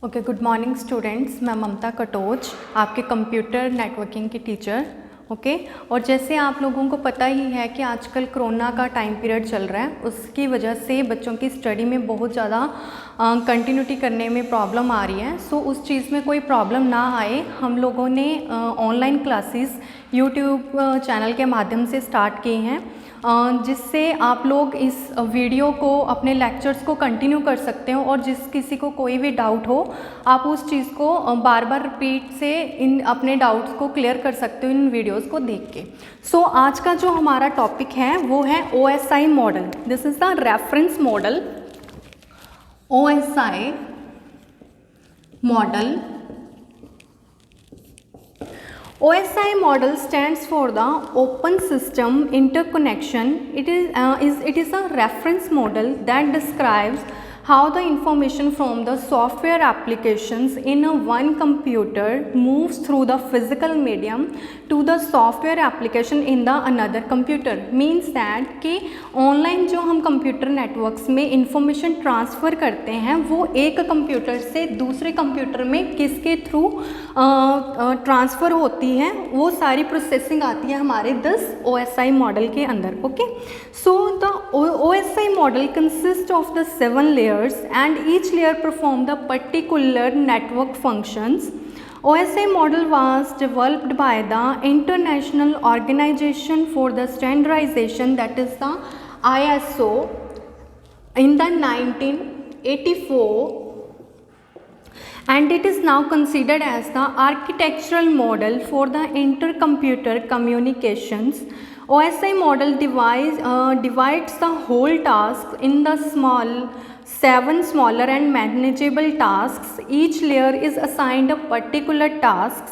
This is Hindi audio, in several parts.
Okay, good morning students. मैं ममता कटोच, आपके कंप्यूटर नेटवर्किंग की टीचर। ओके, और जैसे आप लोगों को पता ही है कि आजकल कोरोना का टाइम पीरियड चल रहा है, उसकी वजह से बच्चों की स्टडी में बहुत ज़्यादा कंटिन्यूटी करने में प्रॉब्लम आ रही है। सो उस चीज़ में कोई प्रॉब्लम ना आए, हम लोगों ने ऑनलाइन क्लासेस यूट्यूब चैनल के माध्यम से स्टार्ट की हैं, जिससे आप लोग इस वीडियो को, अपने लेक्चर्स को कंटिन्यू कर सकते हो और जिस किसी को कोई भी डाउट हो आप उस चीज़ को बार बार रिपीट से इन अपने डाउट्स को क्लियर कर सकते हो इन वीडियोस को देख के। सो आज का जो हमारा टॉपिक है वो है OSI model. This is the reference model. OSI model. OSI model stands for the Open System Interconnection. It is a reference model that describes how the information from the software applications in a one computer moves through the physical medium to the software application in the another computer. Means that कि ऑनलाइन जो हम कंप्यूटर नेटवर्क्स में इंफॉर्मेशन ट्रांसफ़र करते हैं वो एक कंप्यूटर से दूसरे कंप्यूटर में किसके थ्रू ट्रांसफ़र होती है, वो सारी प्रोसेसिंग आती है हमारे दिस OSI मॉडल के अंदर। Okay, so the OSI model consist of the 7 layers and each layer perform the particular network functions. OSI model was developed by the International Organization for the Standardization, that is the ISO, in the 1984, and it is now considered as the architectural model for the intercomputer communications. OSI model divides the whole task in the 7 smaller and manageable tasks. Each layer is assigned a particular task.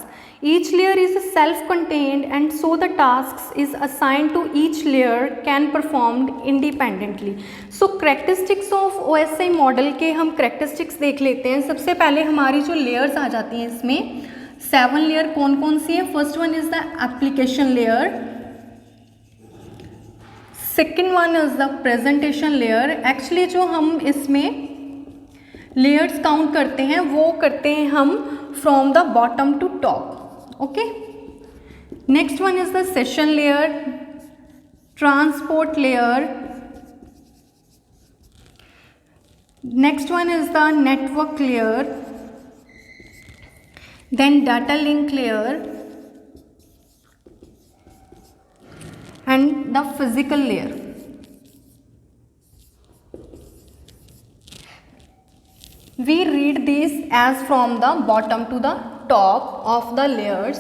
Each layer is self-contained, and so the tasks is assigned to each layer can performed independently. So characteristics of OSI model के हम characteristics देख लेते हैं। सबसे पहले हमारी जो layers आ जाती हैं इसमें 7 layer कौन कौन सी है। First one is the application layer, second one is the presentation layer. Actually जो हम इसमें लेयर्स काउंट करते हैं वो करते हैं हम from the bottom to top. Okay, next one is the session layer, transport layer, next one is the network layer, then data link layer and the physical layer. We read this as from the bottom to the top of the layers.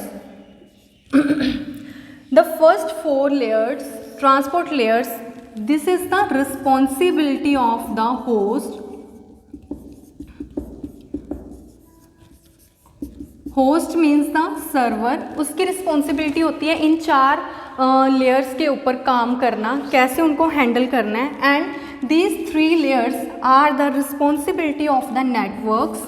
The first 4 layers, transport layers, this is the responsibility of the host. Host means the server, उसकी रिस्पॉन्सिबिलिटी होती है इन 4 लेयर्स के ऊपर काम करना, कैसे उनको हैंडल करना है। And these 3 layers are the responsibility of the networks.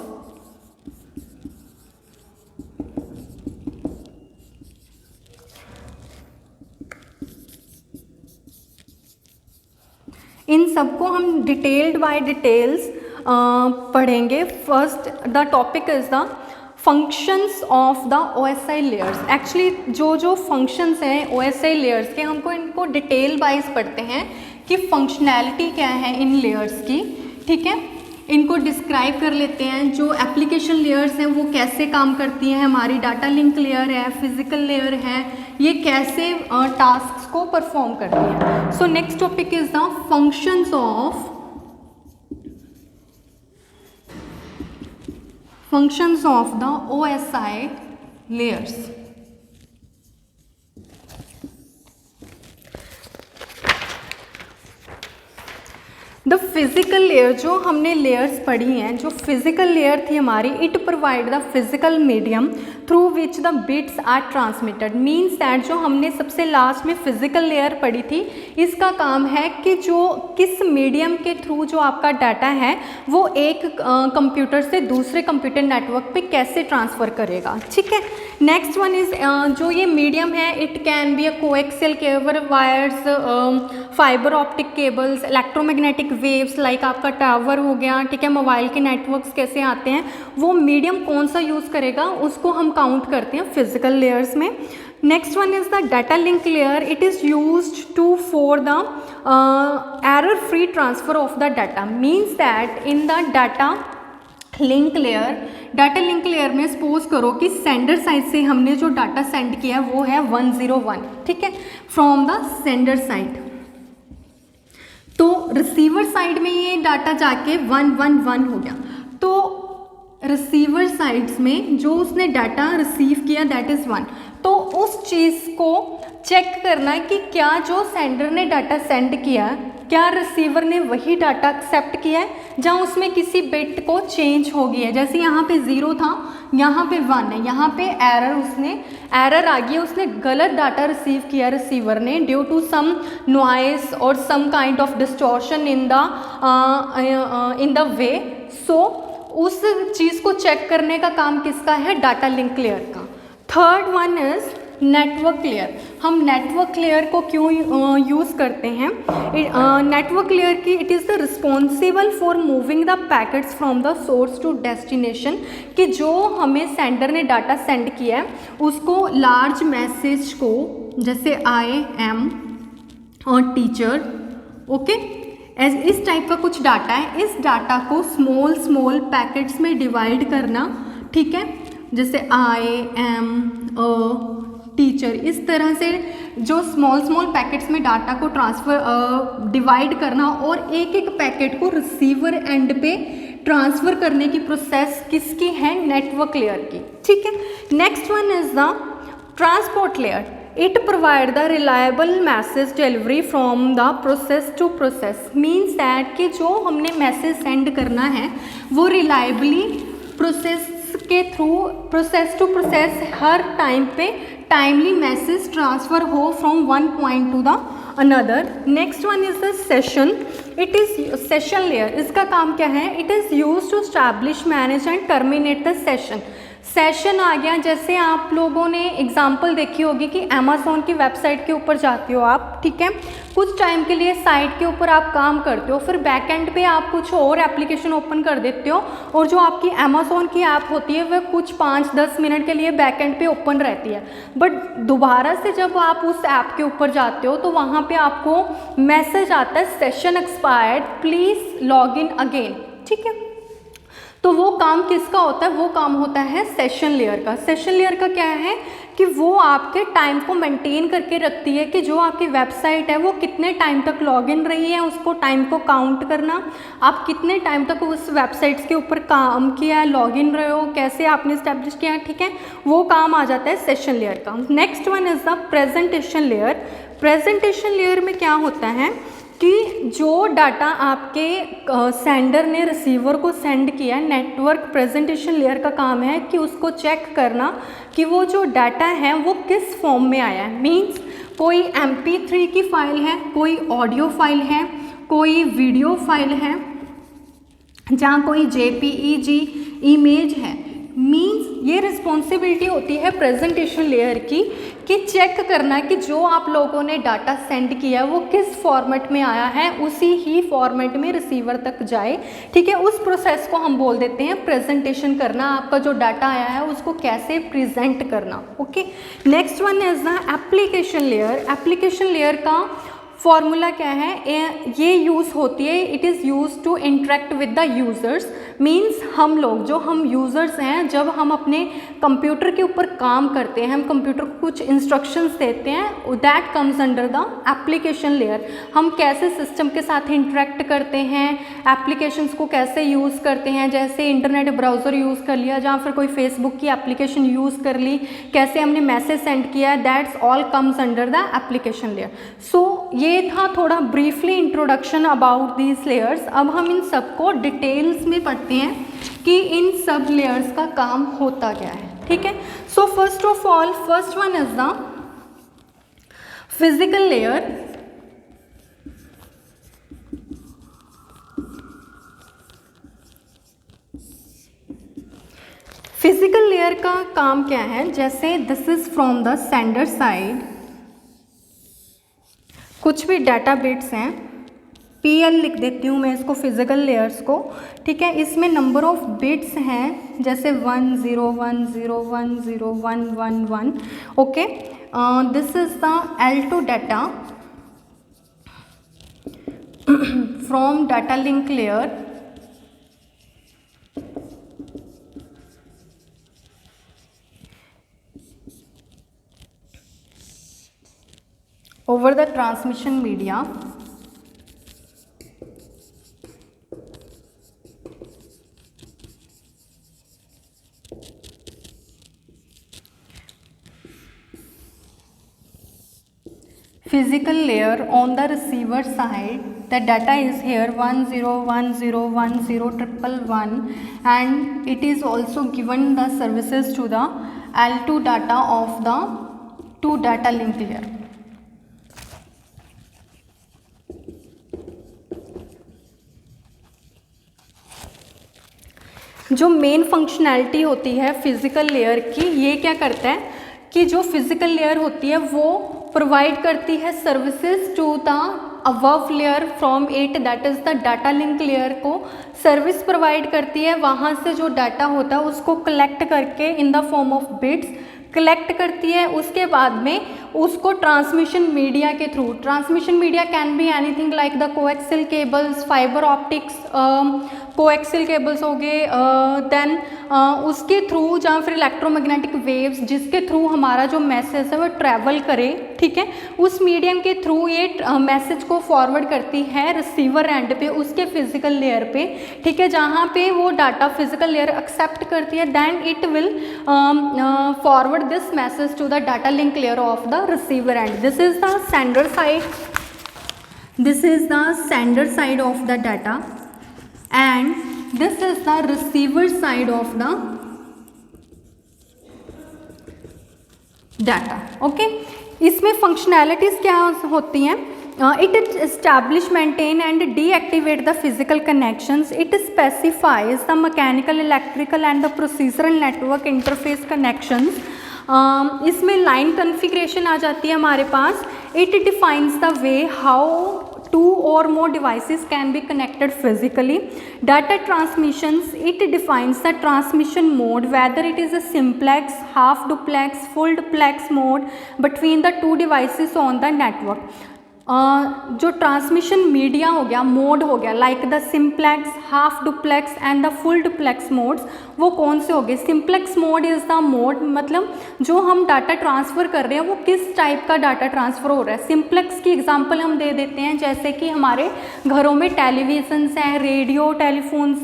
इन सबको हम डिटेल्ड बाय डिटेल्स पढ़ेंगे। First the topic is the functions of the OSI layers. Actually जो फंक्शंस हैं OSI लेयर्स के, हमको इनको डिटेल वाइज पढ़ते हैं कि फंक्शनैलिटी क्या है इन लेयर्स की। ठीक है, इनको डिस्क्राइब कर लेते हैं। जो एप्लीकेशन लेयर्स हैं वो कैसे काम करती हैं, हमारी डाटा लिंक लेयर है, फिजिकल लेयर है, ये कैसे टास्क को परफॉर्म करती हैं। So next topic is the functions of the OSI layers. The physical layer, जो हमने लेयर्स पढ़ी हैं, जो फिजिकल लेयर थी हमारी, it provide the physical medium through which the bits are transmitted. Means that जो हमने सबसे लास्ट में फिजिकल लेयर पढ़ी थी, इसका काम है कि जो किस मीडियम के थ्रू जो आपका डाटा है वो एक कंप्यूटर से दूसरे कंप्यूटर नेटवर्क पे कैसे ट्रांसफ़र करेगा। ठीक है, नेक्स्ट वन इज़ जो ये मीडियम है, it can be a coaxial cable, wires, fibre optic cables, electromagnetic waves like आपका टावर हो गया। ठीक है, मोबाइल के नेटवर्क्स कैसे आते हैं, वो मीडियम कौन सा यूज़ करेगा उसको हम काउंट करते हैं फिजिकल लेयर्स में। Next one is the data link layer. It is used to for the error free transfer of the data. Means that in the data link layer में सपोज करो कि सेंडर साइड से हमने जो डाटा सेंड किया वो है 101, ठीक है, फ्रॉम द सेंडर साइड। तो रिसीवर साइड में ये डाटा जाके 111 हो गया। तो रिसीवर साइड्स में जो उसने डाटा रिसीव किया दैट इज़ 1। तो उस चीज़ को चेक करना है कि क्या जो सेंडर ने डाटा सेंड किया, क्या रिसीवर ने वही डाटा एक्सेप्ट किया है, जहाँ उसमें किसी बिट को चेंज हो गया है। जैसे यहाँ पे 0 था, यहाँ पे 1 है, यहाँ पे एरर आ गई, उसने गलत डाटा रिसीव किया रिसीवर ने ड्यू टू सम नॉइस और some kind of distortion in the way. So उस चीज़ को चेक करने का काम किसका है, डाटा लिंक लेयर का। Third one is network layer. हम नेटवर्क लेयर को क्यों यूज़ करते हैं? नेटवर्क लेयर की it is the responsible for moving the packets from the source to destination, कि जो हमें सेंडर ने डाटा सेंड किया है उसको लार्ज मैसेज को, जैसे आई एम और टीचर, ओके, इस टाइप का कुछ डाटा है, इस डाटा को स्मॉल पैकेट्स में डिवाइड करना। ठीक है, जैसे आई एम टीचर, इस तरह से जो स्मॉल पैकेट्स में डाटा को डिवाइड करना और एक एक पैकेट को रिसीवर एंड पे ट्रांसफ़र करने की प्रोसेस किसकी है, नेटवर्क लेयर की। ठीक है, next one is the transport layer. It provide the reliable message delivery from the process to process. Means that कि जो हमने मैसेज सेंड करना है वो रिलायबली प्रोसेस के थ्रू, प्रोसेस टू प्रोसेस, हर टाइम पे टाइमली मैसेज ट्रांसफ़र हो from one point to the another. Next one is the session. It is session layer. इसका काम क्या है? It is use to establish, manage and terminate the session. Session आ गया, जैसे आप लोगों ने एग्जाम्पल देखी होगी कि अमेज़ॉन की वेबसाइट के ऊपर जाते हो आप, ठीक है, कुछ टाइम के लिए साइट के ऊपर आप काम करते हो, फिर बैक एंड पे आप कुछ और एप्लीकेशन ओपन कर देते हो और जो आपकी अमेज़ॉन की ऐप होती है वह कुछ 5-10 मिनट के लिए बैक एंड पे ओपन रहती है। बट दोबारा से जब आप उस ऐप के ऊपर जाते हो तो वहाँ पे आपको मैसेज आता है session expired, please log in again. ठीक है, तो वो काम किसका होता है? वो काम होता है सेशन लेयर का। सेशन लेयर का क्या है कि वो आपके टाइम को मेंटेन करके रखती है कि जो आपकी वेबसाइट है वो कितने टाइम तक लॉगिन रही है, उसको टाइम को काउंट करना, आप कितने टाइम तक उस वेबसाइट्स के ऊपर काम किया है, लॉगिन रहे हो, कैसे आपने इस्टेब्लिश किया है, ठीक है, वो काम आ जाता है सेशन लेयर का। Next one is the presentation layer. Presentation layer में क्या होता है कि जो डाटा आपके सेंडर ने रिसीवर को सेंड किया, नेटवर्क प्रेजेंटेशन लेयर का काम है कि उसको चेक करना कि वो जो डाटा है वो किस फॉर्म में आया है। मीन्स कोई MP3 की फाइल है, कोई ऑडियो फाइल है, कोई वीडियो फाइल है, जहाँ कोई JPEG इमेज है। मीन्स ये रिस्पॉन्सिबिलिटी होती है प्रेजेंटेशन लेयर की कि चेक करना कि जो आप लोगों ने डाटा सेंड किया वो किस फॉर्मेट में आया है, उसी ही फॉर्मेट में रिसीवर तक जाए। ठीक है, उस प्रोसेस को हम बोल देते हैं प्रेजेंटेशन करना। आपका जो डाटा आया है उसको कैसे प्रेजेंट करना। Okay, next one is the application layer. Application layer का फॉर्मूला क्या है? ये यूज़ होती है, it is use to interact with the users. Means हम यूज़र्स हैं, जब हम अपने कंप्यूटर के ऊपर काम करते हैं, हम कंप्यूटर को कुछ इंस्ट्रक्शंस देते हैं, that comes under the application layer. हम कैसे सिस्टम के साथ इंटरेक्ट करते हैं, एप्लीकेशंस को कैसे यूज़ करते हैं, जैसे इंटरनेट ब्राउज़र यूज़ कर लिया, जहाँ फिर कोई फेसबुक की एप्लीकेशन यूज़ कर ली, कैसे हमने मैसेज सेंड किया, that's all comes under the application layer. So ये था थोड़ा briefly introduction about these layers. अब हम इन सबको डिटेल्स में पढ़ते हैं कि इन सब लेयर्स का काम होता क्या है। ठीक है, So first of all, first one is the physical layer. Physical layer का काम क्या है, जैसे this is from the sender side, कुछ भी डाटा बिट्स हैं, PL लिख देती हूँ मैं इसको फिजिकल लेयर्स को, ठीक है। इसमें नंबर ऑफ बिट्स हैं जैसे 1 0 1 0 1 0 1 1 1, okay. This is the L2 data from data link layer, over the transmission media. Physical layer on the receiver side, the data is here 1 0 1 0 1 0 1 1 and it is also given the services to the L2 data of the 2 data link layer. जो मेन फंक्शनैलिटी होती है फिज़िकल लेयर की, ये क्या करता है कि जो फिज़िकल लेयर होती है वो प्रोवाइड करती है services to the above layer from it, that is the data link layer को सर्विस प्रोवाइड करती है। वहाँ से जो डाटा होता है उसको कलेक्ट करके in the form of bits collect करती है, उसके बाद में उसको ट्रांसमिशन मीडिया के through, transmission media can be anything like the coaxial cables, fibre optics, coaxial cables हो गए, देन उसके थ्रू या फिर इलेक्ट्रोमैग्नेटिक वेव्स जिसके थ्रू हमारा जो मैसेज है वो ट्रैवल करे, ठीक है। उस मीडियम के थ्रू ये मैसेज को फॉरवर्ड करती है रिसीवर एंड पे, उसके फिजिकल लेयर पे, ठीक है। जहाँ पे वो डाटा फिजिकल लेयर एक्सेप्ट करती है, then it will forward this message to the data link layer of the receiver end. This is the sender side, this is the sender side of the data and this is the receiver side of the data, okay। इसमें functionalities क्या होती हैं, it establish, maintain and deactivate the physical connections, it specifies the mechanical, electrical and the procedural network interface connections। इसमें लाइन कन्फिग्रेशन आ जाती है हमारे पास, it defines the way how 2 or more devices can be connected physically. Data transmissions, it defines the transmission mode, whether it is a simplex, half duplex, full duplex mode between the 2 devices on the network. जो ट्रांसमिशन मीडिया हो गया, मोड हो गया, like the simplex, half duplex and the full duplex modes, वो कौन से हो गए। Simplex mode is the mode, मतलब जो हम डाटा ट्रांसफ़र कर रहे हैं वो किस टाइप का डाटा ट्रांसफ़र हो रहा है। सिंप्लेक्स की एग्जांपल हम दे देते हैं, जैसे कि हमारे घरों में टेलीविज़न्स हैं, रेडियो टेलीफोन्स,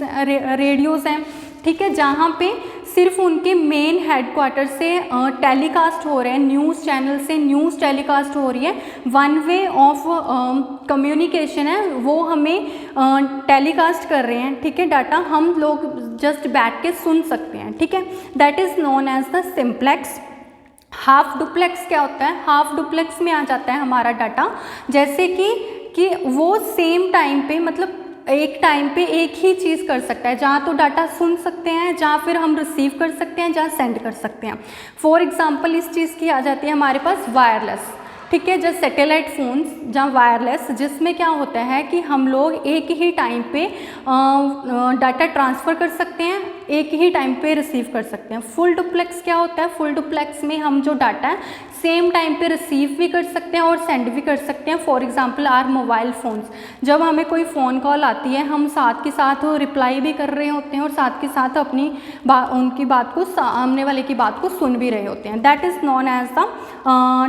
रेडियोज़ हैं, ठीक है, जहाँ पे सिर्फ उनके मेन हेडक्वार्टर से टेलीकास्ट हो रहे हैं, न्यूज़ चैनल से न्यूज़ टेलीकास्ट हो रही है, वन वे ऑफ कम्युनिकेशन है, वो हमें टेलीकास्ट कर रहे हैं, ठीक है, डाटा हम लोग जस्ट बैठ के सुन सकते हैं, ठीक है, that is known as the simplex. Half duplex क्या होता है, हाफ डुप्लेक्स में आ जाता है हमारा डाटा, जैसे कि वो सेम टाइम पे, मतलब एक टाइम पे एक ही चीज़ कर सकता है, जहाँ तो डाटा सुन सकते हैं, जहाँ फिर हम रिसीव कर सकते हैं, जहाँ सेंड कर सकते हैं। फॉर एग्जांपल इस चीज़ की आ जाती है हमारे पास वायरलेस, ठीक है, जैसे सैटेलाइट फ़ोन्स जहाँ वायरलेस, जिसमें क्या होता है कि हम लोग एक ही टाइम पे डाटा ट्रांसफ़र कर सकते हैं, एक ही टाइम पे रिसीव कर सकते हैं। फुल डुप्लेक्स क्या होता है, फुल डुप्लेक्स में हम जो डाटा है सेम टाइम पे रिसीव भी कर सकते हैं और सेंड भी कर सकते हैं। For example are mobile phones, जब हमें कोई फ़ोन कॉल आती है हम साथ के साथ रिप्लाई भी कर रहे होते हैं और साथ के साथ अपनी उनकी बात को, सामने वाले की बात को सुन भी रहे होते हैं। That is known as the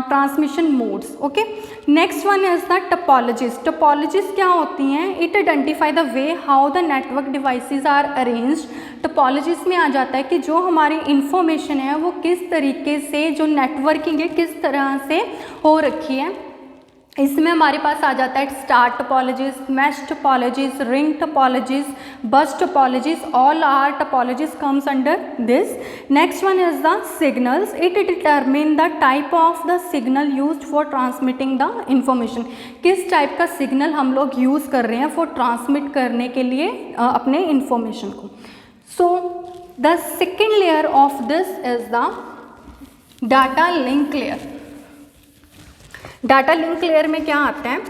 transmission modes, okay. Next one is the topologies. Topologies क्या होती हैं, it identify the way how the network devices are arranged. Topologies में आ जाता है कि जो हमारी इंफॉर्मेशन है वो किस तरीके से, जो नेटवर्किंग है किस तरह से हो रखी है, इसमें हमारे पास आ जाता है star topologies, mesh topologies, ring topologies, bus topologies, all are topologies comes under this. Next one is the signals. It determine the type of the signal used for transmitting the information. किस टाइप का सिग्नल हम लोग यूज़ कर रहे हैं फॉर ट्रांसमिट करने के लिए अपने इंफॉर्मेशन को. So the second layer of this is the data link layer. Data link layer में क्या आता है?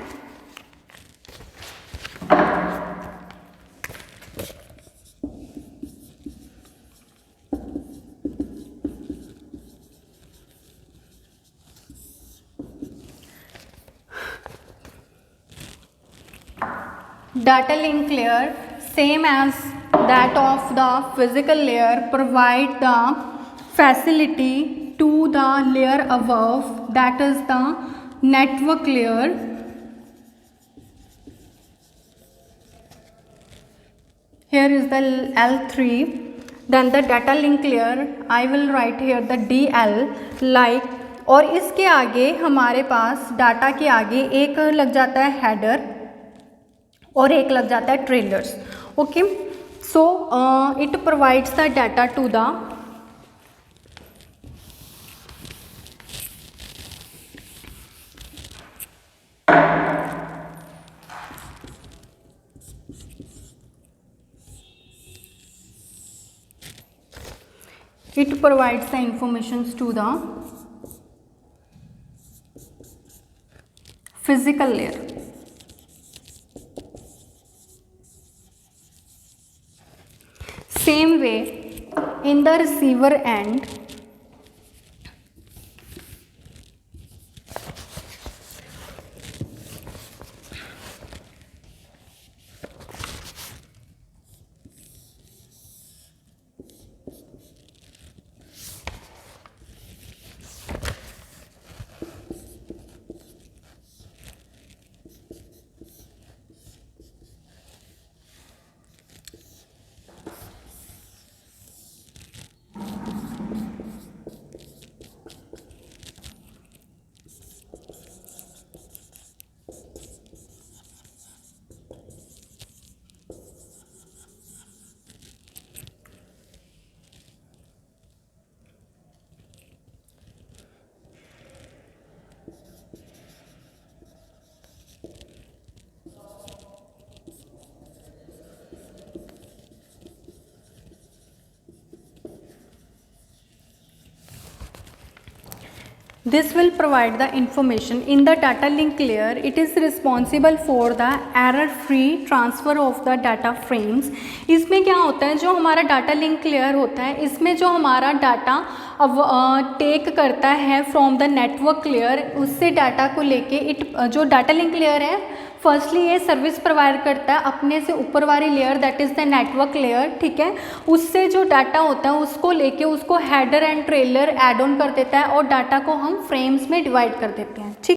Data link layer, same as that of the physical layer, provide the facility to the layer above, that is the network layer. Here is the L3. Then the data link layer, I will write here the DL, like. और इसके आगे हमारे पास डाटा के आगे एक लग जाता है हेडर और एक लग जाता है trailers. Okay, so it provides the data to the it provides the informations to the physical layer. Same way in the receiver end, this will provide the information in the data link layer. It is responsible for the error free transfer of the data frames. इसमें क्या होता है, जो हमारा डाटा लिंक लेयर होता है, इसमें जो हमारा डाटा अब टेक करता है फ्रॉम द नेटवर्क लेयर, उससे डाटा को लेके जो डाटा लिंक लेयर है, फर्स्टली ये सर्विस प्रोवाइड करता है अपने से ऊपर वाली layer, that is the network layer. ठीक है, उससे जो डाटा होता है उसको लेके उसको header and trailer add on कर देता है और डाटा को हम फ्रेम्स में डिवाइड कर देते हैं. ठीक.